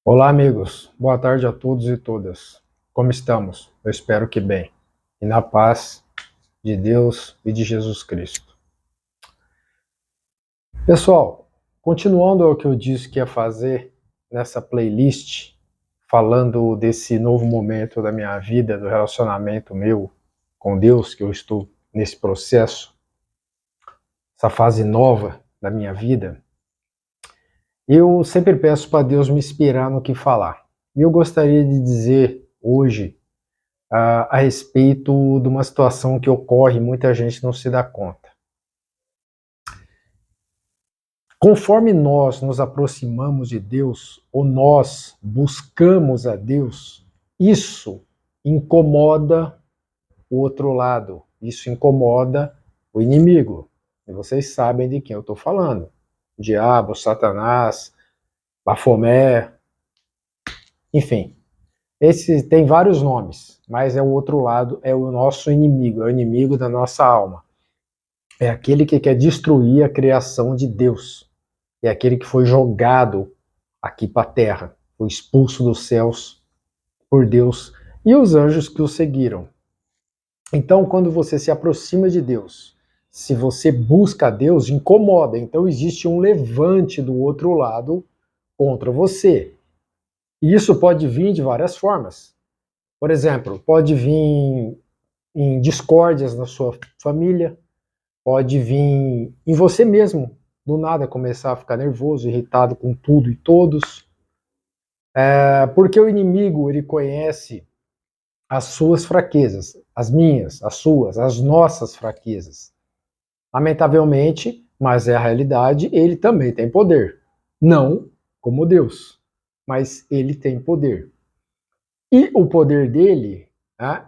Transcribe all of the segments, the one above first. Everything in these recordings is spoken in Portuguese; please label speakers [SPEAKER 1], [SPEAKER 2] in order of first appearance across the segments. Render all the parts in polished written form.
[SPEAKER 1] Olá, amigos. Boa tarde a todos e todas. Como estamos? Eu espero que bem. E na paz de Deus e de Jesus Cristo. Pessoal, continuando o que eu disse que ia fazer nessa playlist, falando desse novo momento da minha vida, do relacionamento meu com Deus, que eu estou nesse processo, essa fase nova da minha vida, eu sempre peço para Deus me inspirar no que falar. E eu gostaria de dizer hoje a respeito de uma situação que ocorre e muita gente não se dá conta. Conforme nós nos aproximamos de Deus, ou nós buscamos a Deus, isso incomoda o outro lado, isso incomoda o inimigo. E vocês sabem de quem eu estou falando. O diabo, Satanás, Bafomé, enfim. Esse tem vários nomes, mas é o outro lado, é o nosso inimigo, é o inimigo da nossa alma. É aquele que quer destruir a criação de Deus. É aquele que foi jogado aqui para a terra, foi expulso dos céus por Deus e os anjos que o seguiram. Então, quando você se aproxima de Deus, se você busca a Deus, incomoda. Então, existe um levante do outro lado contra você. E isso pode vir de várias formas. Por exemplo, pode vir em discórdias na sua família, pode vir em você mesmo, do nada começar a ficar nervoso, irritado com tudo e todos. Porque o inimigo, ele conhece as suas fraquezas, as minhas, as suas, as nossas fraquezas. Lamentavelmente, mas é a realidade, ele também tem poder. Não como Deus, mas ele tem poder. E o poder dele,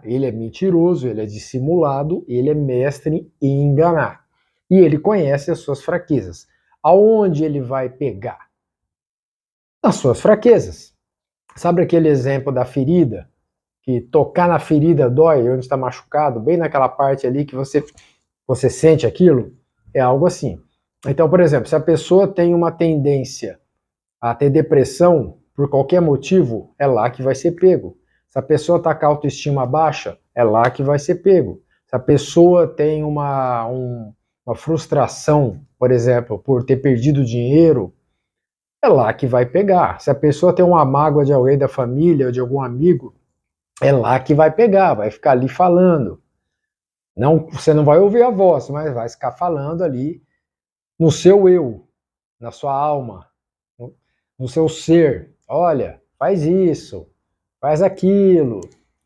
[SPEAKER 1] ele é mentiroso, ele é dissimulado, ele é mestre em enganar. E ele conhece as suas fraquezas. Aonde ele vai pegar? Nas suas fraquezas. Sabe aquele exemplo da ferida? Que tocar na ferida dói, onde está machucado, bem naquela parte ali que você sente aquilo? É algo assim. Então, por exemplo, se a pessoa tem uma tendência a ter depressão, por qualquer motivo, é lá que vai ser pego. Se a pessoa está com a autoestima baixa, é lá que vai ser pego. Se a pessoa tem uma frustração, por exemplo, por ter perdido dinheiro, é lá que vai pegar. Se a pessoa tem uma mágoa de alguém da família ou de algum amigo, é lá que vai pegar, vai ficar ali falando. Não, você não vai ouvir a voz, mas vai ficar falando ali no seu eu, na sua alma, no seu ser. Olha, faz isso, faz aquilo.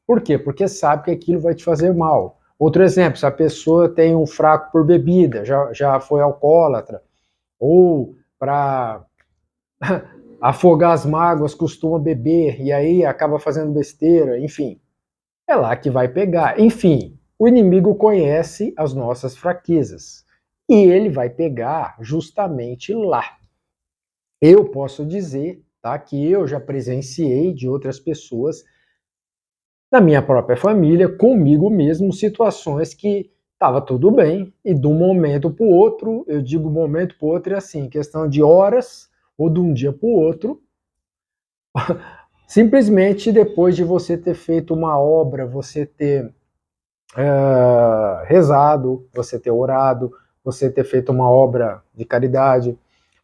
[SPEAKER 1] Por quê? Porque sabe que aquilo vai te fazer mal. Outro exemplo, se a pessoa tem um fraco por bebida, já foi alcoólatra, ou para afogar as mágoas costuma beber e aí acaba fazendo besteira, enfim, é lá que vai pegar. Enfim, o inimigo conhece as nossas fraquezas e ele vai pegar justamente lá. Eu posso dizer, tá, que eu já presenciei de outras pessoas na minha própria família, comigo mesmo, situações que estava tudo bem e de um momento para o outro, eu digo momento para o outro é assim, questão de horas ou de um dia para o outro, simplesmente depois de você ter feito uma obra, você ter rezado, você ter orado, você ter feito uma obra de caridade,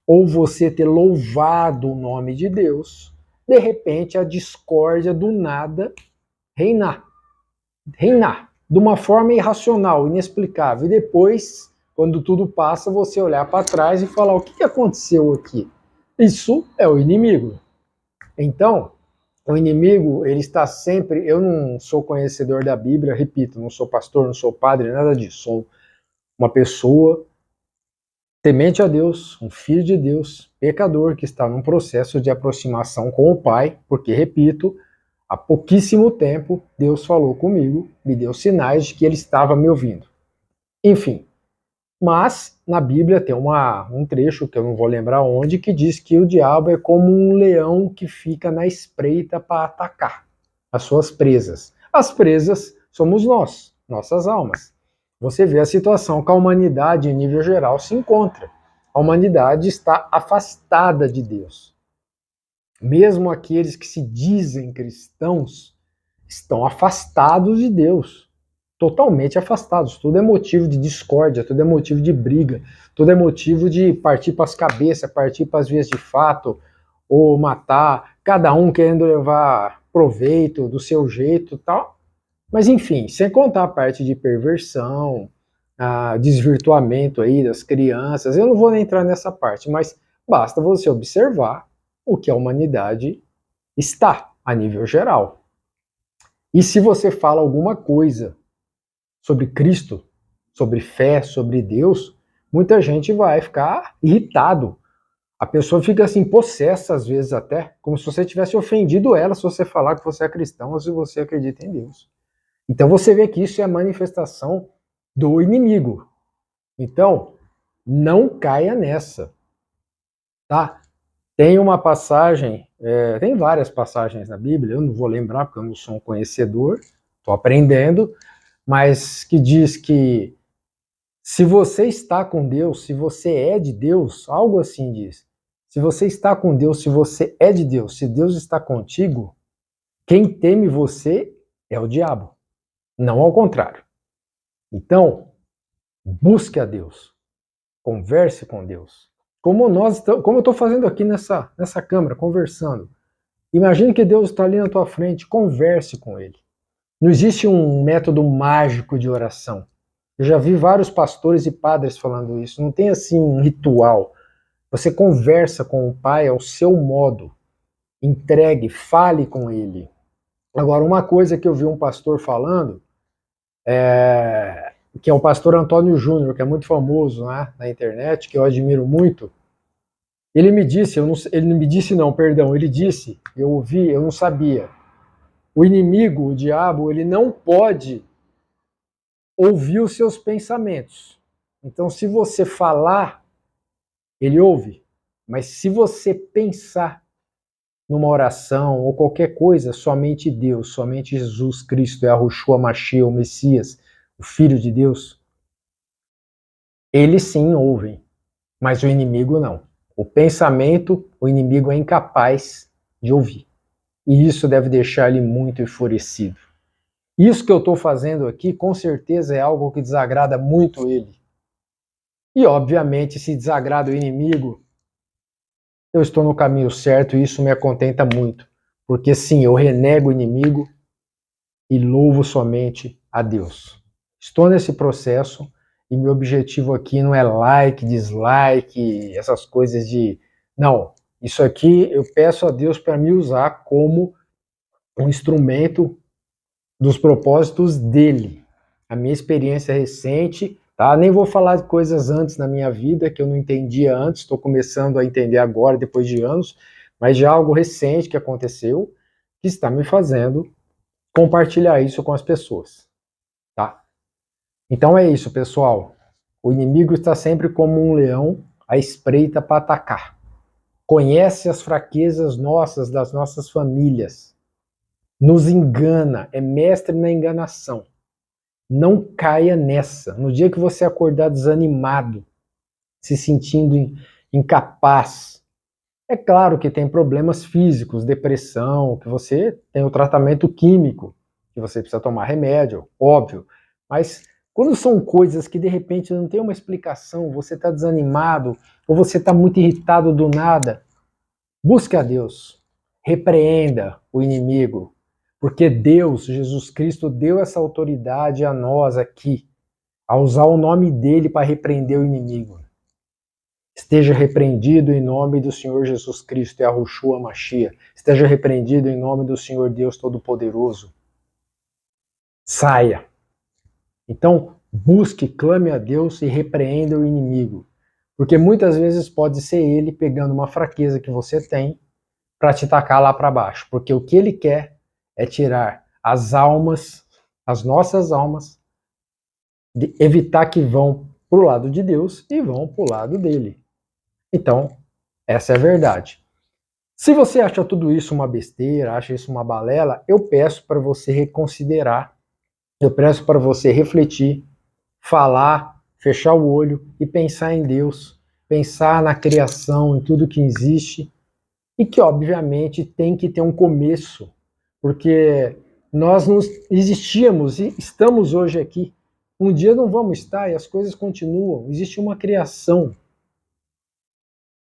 [SPEAKER 1] ou você ter louvado o nome de Deus, de repente a discórdia do nada reinar. Reinar. De uma forma irracional, inexplicável. E depois, quando tudo passa, você olhar para trás e falar: o que aconteceu aqui? Isso é o inimigo. Então, o inimigo, ele está sempre. Eu não sou conhecedor da Bíblia, repito, não sou pastor, não sou padre, nada disso. Sou uma pessoa temente a Deus, um filho de Deus, pecador, que está num processo de aproximação com o Pai, porque, repito, há pouquíssimo tempo Deus falou comigo, me deu sinais de que ele estava me ouvindo. Enfim, mas na Bíblia tem um trecho, que eu não vou lembrar onde, que diz que o diabo é como um leão que fica na espreita para atacar as suas presas. As presas somos nós, nossas almas. Você vê a situação que a humanidade, em nível geral, se encontra. A humanidade está afastada de Deus. Mesmo aqueles que se dizem cristãos estão afastados de Deus, totalmente afastados. Tudo é motivo de discórdia, tudo é motivo de briga, tudo é motivo de partir para as cabeças, partir para as vias de fato, ou matar, cada um querendo levar proveito do seu jeito e tal. Mas enfim, sem contar a parte de perversão, desvirtuamento aí das crianças, eu não vou nem entrar nessa parte, mas basta você observar o que a humanidade está a nível geral. E se você fala alguma coisa sobre Cristo, sobre fé, sobre Deus, muita gente vai ficar irritado. A pessoa fica assim, possessa às vezes até, como se você tivesse ofendido ela se você falar que você é cristão ou se você acredita em Deus. Então você vê que isso é a manifestação do inimigo. Então, não caia nessa, tá? Tem uma passagem, tem várias passagens na Bíblia, eu não vou lembrar porque eu não sou um conhecedor, estou aprendendo, mas que diz que se você está com Deus, se você é de Deus, algo assim diz, se você está com Deus, se você é de Deus, se Deus está contigo, quem teme você é o diabo, não ao contrário. Então, busque a Deus, converse com Deus. Como eu estou fazendo aqui nessa câmera, conversando. Imagine que Deus está ali na tua frente, converse com Ele. Não existe um método mágico de oração. Eu já vi vários pastores e padres falando isso. Não tem assim um ritual. Você conversa com o Pai ao seu modo. Entregue, fale com Ele. Agora, uma coisa que eu vi um pastor falando, que é o pastor Antônio Júnior, que é muito famoso, né, na internet, que eu admiro muito. Ele me disse, ele disse, eu ouvi, eu não sabia. O inimigo, o diabo, ele não pode ouvir os seus pensamentos. Então, se você falar, ele ouve. Mas se você pensar numa oração ou qualquer coisa, somente Deus, somente Jesus Cristo, Yahushua Mashiach, o Messias, o Filho de Deus, eles sim ouvem, mas o inimigo não. O pensamento, o inimigo é incapaz de ouvir. E isso deve deixar ele muito enfurecido. Isso que eu estou fazendo aqui, com certeza, é algo que desagrada muito ele. E, obviamente, se desagrada o inimigo, eu estou no caminho certo e isso me acontenta muito. Porque, sim, eu renego o inimigo e louvo somente a Deus. Estou nesse processo e meu objetivo aqui não é like, dislike, essas coisas de... Não, isso aqui eu peço a Deus para me usar como um instrumento dos propósitos dele. A minha experiência recente, tá? Nem vou falar de coisas antes na minha vida que eu não entendia antes, estou começando a entender agora, depois de anos, mas já algo recente que aconteceu, que está me fazendo compartilhar isso com as pessoas, tá? Então é isso, pessoal. O inimigo está sempre como um leão à espreita para atacar. Conhece as fraquezas nossas, das nossas famílias. Nos engana, é mestre na enganação. Não caia nessa. No dia que você acordar desanimado, se sentindo incapaz, é claro que tem problemas físicos, depressão, que você tem o tratamento químico, que você precisa tomar remédio, óbvio. Mas quando são coisas que de repente não tem uma explicação, você está desanimado, ou você está muito irritado do nada, busque a Deus, repreenda o inimigo, porque Deus, Jesus Cristo, deu essa autoridade a nós aqui, a usar o nome dele para repreender o inimigo. Esteja repreendido em nome do Senhor Jesus Cristo, Yahushua Mashiach. Esteja repreendido em nome do Senhor Deus Todo-Poderoso. Saia. Então, busque, clame a Deus e repreenda o inimigo. Porque muitas vezes pode ser ele pegando uma fraqueza que você tem para te tacar lá para baixo. Porque o que ele quer é tirar as almas, as nossas almas, evitar que vão para o lado de Deus e vão para o lado dele. Então, essa é a verdade. Se você acha tudo isso uma besteira, acha isso uma balela, eu peço para você reconsiderar, eu peço para você refletir, falar, fechar o olho e pensar em Deus, pensar na criação, em tudo que existe e que, obviamente, tem que ter um começo, porque nós não existíamos e estamos hoje aqui. Um dia não vamos estar e as coisas continuam. Existe uma criação.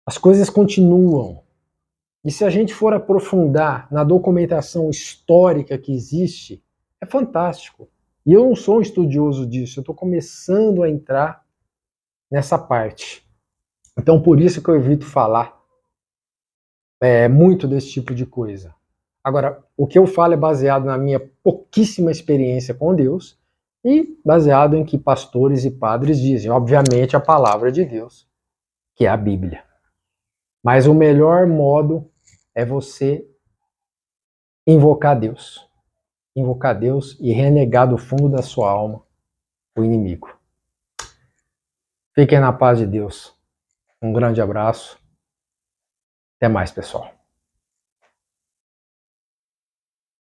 [SPEAKER 1] As coisas continuam. E se a gente for aprofundar na documentação histórica que existe, é fantástico. E eu não sou um estudioso disso, eu estou começando a entrar nessa parte. Então, por isso que eu evito falar muito desse tipo de coisa. Agora, o que eu falo é baseado na minha pouquíssima experiência com Deus e baseado em que pastores e padres dizem, obviamente, a palavra de Deus, que é a Bíblia. Mas o melhor modo é você invocar Deus. Invocar Deus e renegar do fundo da sua alma o inimigo. Fiquem na paz de Deus. Um grande abraço. Até mais, pessoal.